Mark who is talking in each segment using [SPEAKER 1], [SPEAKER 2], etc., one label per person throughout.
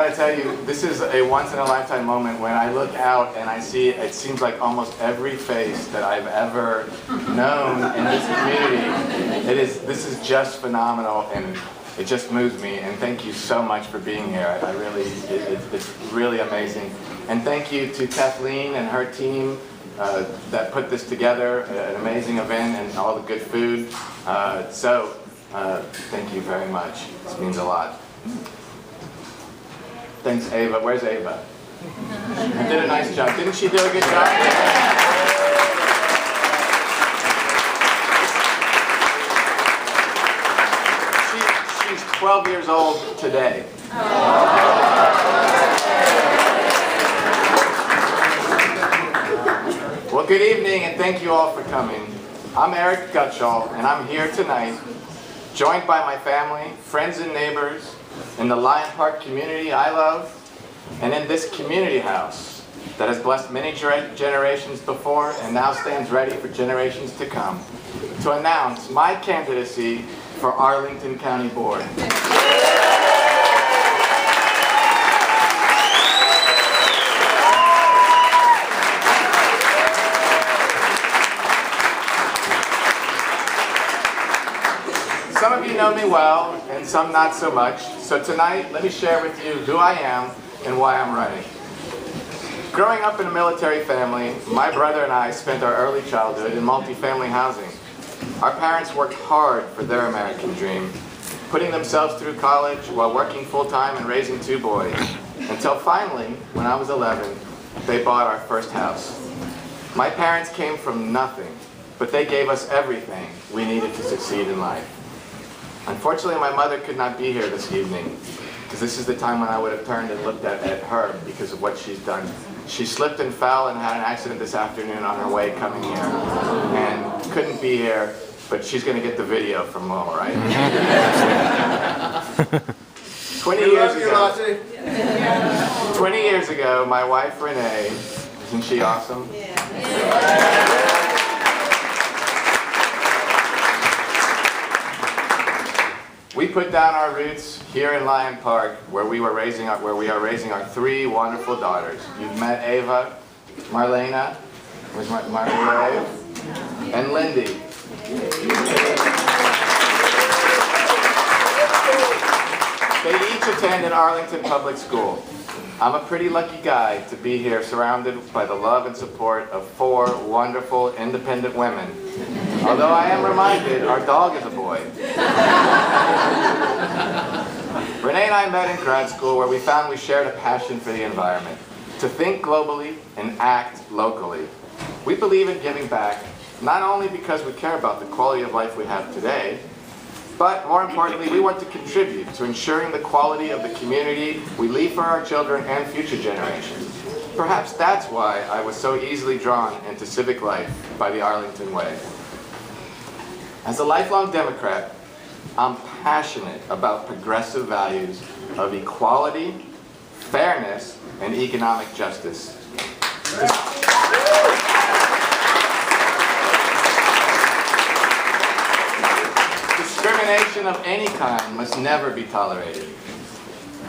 [SPEAKER 1] got to tell you, this is a once-in-a-lifetime moment when I look out and I see, it seems like almost every face that I've ever known in this community. This is just phenomenal, and it just moves me. And thank you so much for being here. It's really amazing. And thank you to Kathleen and her team that put this together, an amazing event and all the good food. Thank you very much. This means a lot. Thanks, Ava. Where's Ava? You did a nice job. Didn't she do a good job? She's 12 years old today. Well, good evening, and thank you all for coming. I'm Erik Gutshall, and I'm here tonight, joined by my family, friends and neighbors, in the Lion Park community I love, and in this community house that has blessed many generations before and now stands ready for generations to come, to announce my candidacy for Arlington County Board. Some of you know me well, and some not so much. So tonight, let me share with you who I am and why I'm running. Growing up in a military family, my brother and I spent our early childhood in multifamily housing. Our parents worked hard for their American dream, putting themselves through college while working full-time and raising 2 boys, until finally, when I was 11, they bought our first house. My parents came from nothing, but they gave us everything we needed to succeed in life. Unfortunately, my mother could not be here this evening, because this is the time when I would have turned and looked at her because of what she's done. She slipped and fell and had an accident this afternoon on her way coming here, and couldn't be here, but she's going to get the video from Mo, right? 20 years ago, my wife Renee, isn't she awesome? Yeah. We put down our roots here in Lion Park, where we are raising our 3 wonderful daughters. You've met Ava, Marlena, where's Marlena, and Lindy. They each attend an Arlington public school. I'm a pretty lucky guy to be here surrounded by the love and support of 4 wonderful, independent women. Although I am reminded our dog is a boy. Renee and I met in grad school where we found we shared a passion for the environment, to think globally and act locally. We believe in giving back, not only because we care about the quality of life we have today, but more importantly, we want to contribute to ensuring the quality of the community we leave for our children and future generations. Perhaps that's why I was so easily drawn into civic life by the Arlington way. As a lifelong Democrat, I'm passionate about progressive values of equality, fairness, and economic justice. Discrimination of any kind must never be tolerated.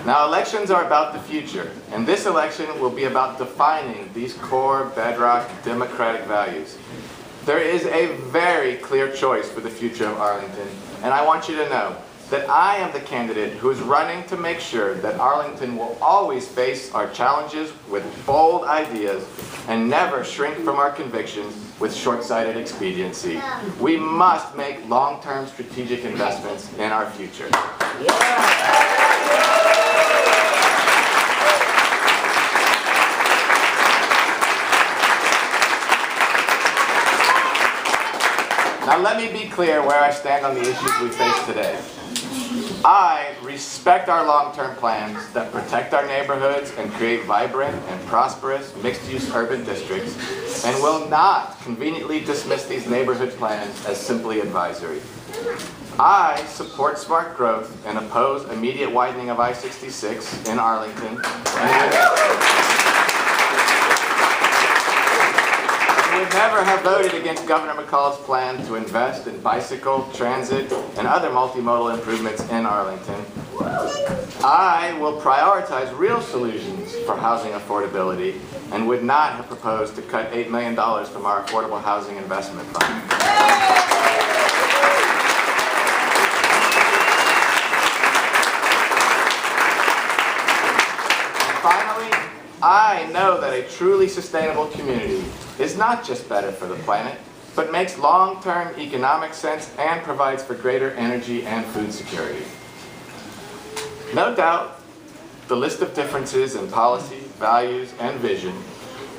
[SPEAKER 1] Now, elections are about the future, and this election will be about defining these core bedrock democratic values. There is a very clear choice for the future of Arlington, and I want you to know that I am the candidate who is running to make sure that Arlington will always face our challenges with bold ideas and never shrink from our convictions with short-sighted expediency. We must make long-term strategic investments in our future. Now let me be clear where I stand on the issues we face today. I respect our long-term plans that protect our neighborhoods and create vibrant and prosperous mixed-use urban districts, and will not conveniently dismiss these neighborhood plans as simply advisory. I support smart growth and oppose immediate widening of I-66 in Arlington. I would never have voted against Governor McCall's plan to invest in bicycle, transit, and other multimodal improvements in Arlington. I will prioritize real solutions for housing affordability and would not have proposed to cut $8 million from our Affordable Housing Investment Fund. And finally, I know that a truly sustainable community is not just better for the planet, but makes long-term economic sense and provides for greater energy and food security. No doubt, the list of differences in policy, values, and vision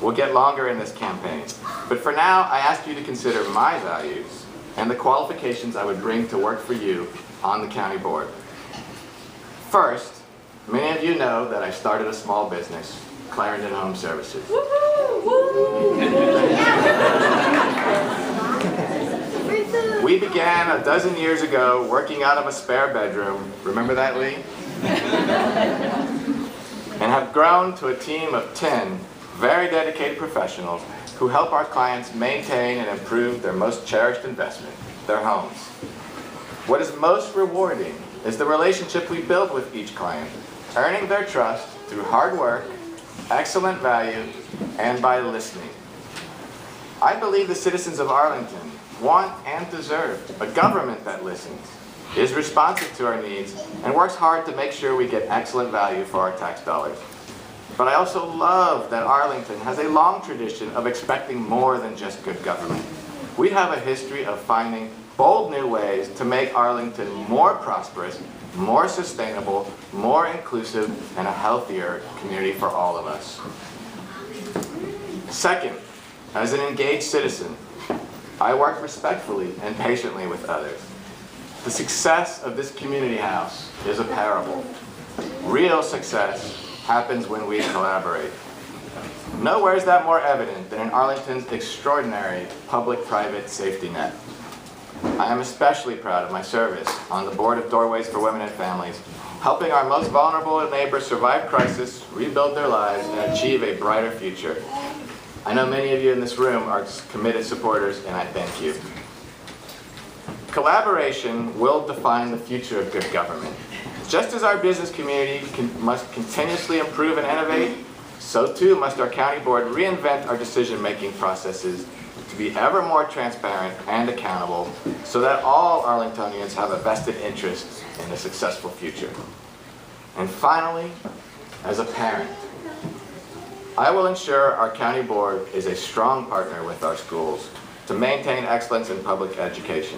[SPEAKER 1] will get longer in this campaign. But for now, I ask you to consider my values and the qualifications I would bring to work for you on the county board. First, many of you know that I started a small business, Clarendon Home Services. We began a dozen years ago working out of a spare bedroom. Remember that, Lee? And have grown to a team of 10 very dedicated professionals who help our clients maintain and improve their most cherished investment, their homes. What is most rewarding is the relationship we build with each client, earning their trust through hard work, excellent value, and by listening. I believe the citizens of Arlington want and deserve a government that listens, is responsive to our needs, and works hard to make sure we get excellent value for our tax dollars. But I also love that Arlington has a long tradition of expecting more than just good government. We have a history of finding bold new ways to make Arlington more prosperous, more sustainable, more inclusive, and a healthier community for all of us. Second, as an engaged citizen, I work respectfully and patiently with others. The success of this community house is a parable. Real success happens when we collaborate. Nowhere is that more evident than in Arlington's extraordinary public-private safety net. I am especially proud of my service on the Board of Doorways for Women and Families, helping our most vulnerable neighbors survive crisis, rebuild their lives, and achieve a brighter future. I know many of you in this room are committed supporters, and I thank you. Collaboration will define the future of good government. Just as our business community must continuously improve and innovate, so too must our county board reinvent our decision-making processes to be ever more transparent and accountable so that all Arlingtonians have a vested interest in a successful future. And finally, as a parent, I will ensure our county board is a strong partner with our schools to maintain excellence in public education.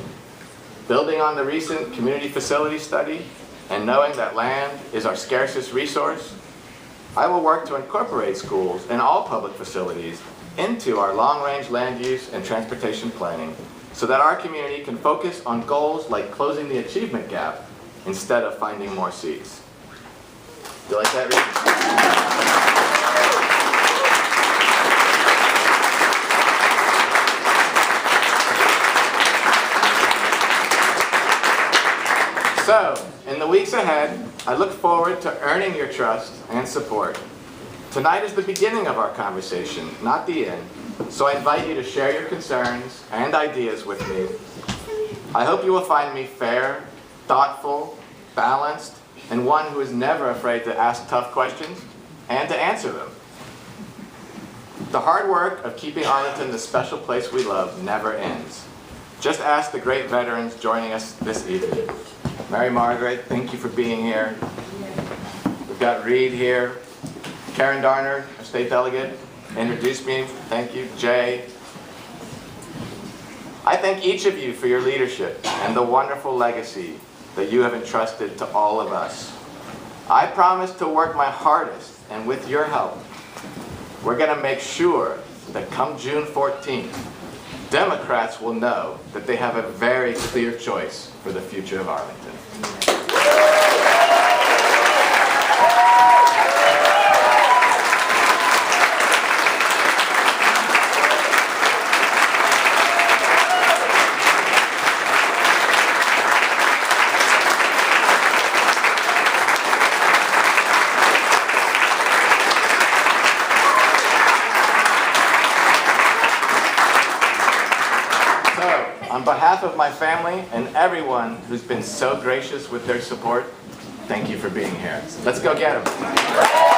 [SPEAKER 1] Building on the recent community facility study and knowing that land is our scarcest resource, I will work to incorporate schools and all public facilities into our long-range land use and transportation planning so that our community can focus on goals like closing the achievement gap instead of finding more seats. Do you like that, Reed? So, in the weeks ahead, I look forward to earning your trust and support. Tonight is the beginning of our conversation, not the end, so I invite you to share your concerns and ideas with me. I hope you will find me fair, thoughtful, balanced, and one who is never afraid to ask tough questions and to answer them. The hard work of keeping Arlington the special place we love never ends. Just ask the great veterans joining us this evening. Mary Margaret, thank you for being here. We've got Reed here. Karen Darner, our state delegate, introduced me. Thank you. Jay. I thank each of you for your leadership and the wonderful legacy that you have entrusted to all of us. I promise to work my hardest, and with your help, we're going to make sure that come June 14th, Democrats will know that they have a very clear choice for the future of Arlington. On behalf of my family and everyone who's been so gracious with their support, thank you for being here. Let's go get them.